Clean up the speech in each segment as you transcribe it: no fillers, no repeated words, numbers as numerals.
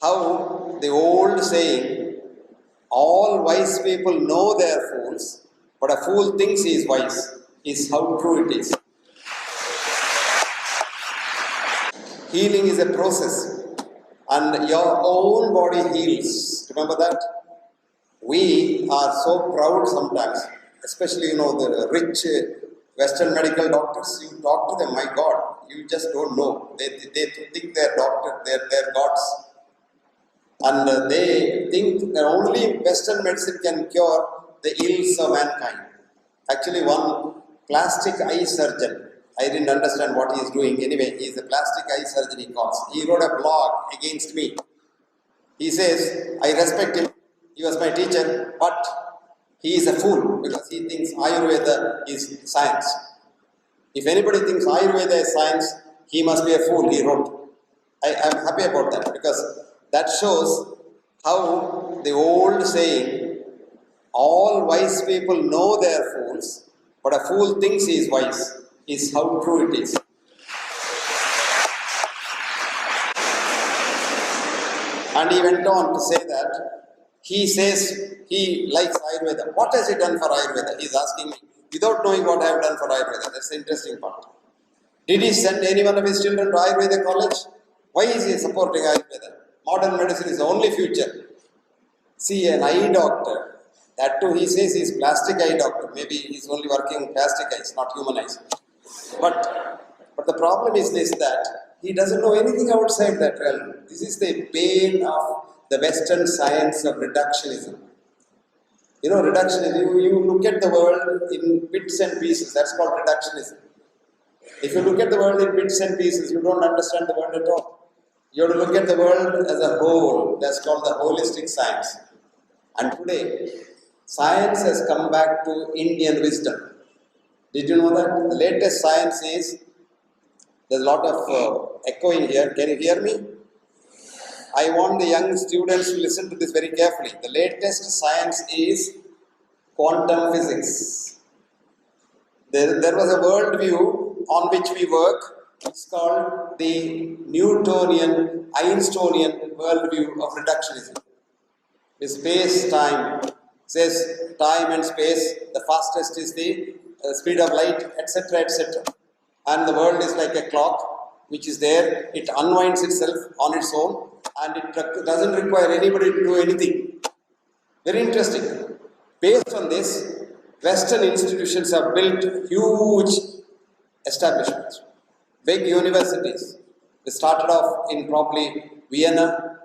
how the old saying, all wise people know they are fools, but a fool thinks he is wise, is how true it is. Healing is a process, and your own body heals. Remember that? We are so proud sometimes, especially the rich Western medical doctors. You talk to them, my God, you just don't know. They think they're doctor, they're gods. And they think that only Western medicine can cure the ills of mankind. Actually, one plastic eye surgeon, I didn't understand what he is doing. Anyway, he is a plastic eye surgeon, he calls. He wrote a blog against me. He says, I respect him, he was my teacher, but he is a fool because he thinks Ayurveda is science. If anybody thinks Ayurveda is science, he must be a fool, he wrote. I am happy about that because that shows how the old saying, all wise people know they are fools, but a fool thinks he is wise, is how true it is. And he went on to say that he says he likes Ayurveda. What has he done for Ayurveda? He is asking me, without knowing what I have done for Ayurveda. That's the interesting part. Did he send any one of his children to Ayurveda college? Why is he supporting Ayurveda? Modern medicine is the only future. See, an eye doctor, that too he says he is plastic eye doctor. Maybe he is only working plastic eyes, not human eyes. But the problem is this, that he doesn't know anything outside that realm. This is the pain of the Western science of reductionism. Reductionism, you look at the world in bits and pieces, that's called reductionism. If you look at the world in bits and pieces, you don't understand the world at all. You have to look at the world as a whole, that's called the holistic science. And today, science has come back to Indian wisdom. Did you know that? The latest science is, there's a lot of echoing here, can you hear me? I want the young students to listen to this very carefully. The latest science is quantum physics. There was a worldview on which we work. It's called the Newtonian, Einsteinian worldview of reductionism. The space-time says time and space, the fastest is the speed of light, etc., etc. And the world is like a clock which is there, it unwinds itself on its own and it doesn't require anybody to do anything. Very interesting. Based on this, Western institutions have built huge establishments, big universities. They started off in probably Vienna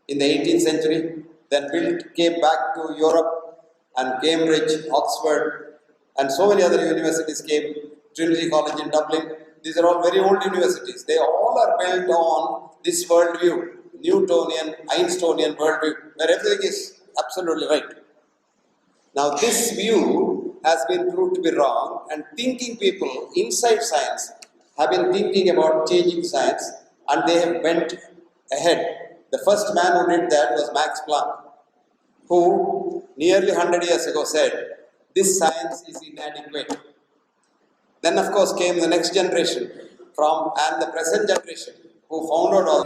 in the 18th century, then came back to Europe, and Cambridge, Oxford, and so many other universities came, Trinity College in Dublin. These are all very old universities. They all are built on this worldview, Newtonian, Einsteinian worldview, where everything is absolutely right. Now this view has been proved to be wrong, and thinking people inside science have been thinking about changing science, and they have went ahead. The first man who did that was Max Planck, who nearly 100 years ago said, this science is inadequate. Then of course came the next generation and the present generation who found out all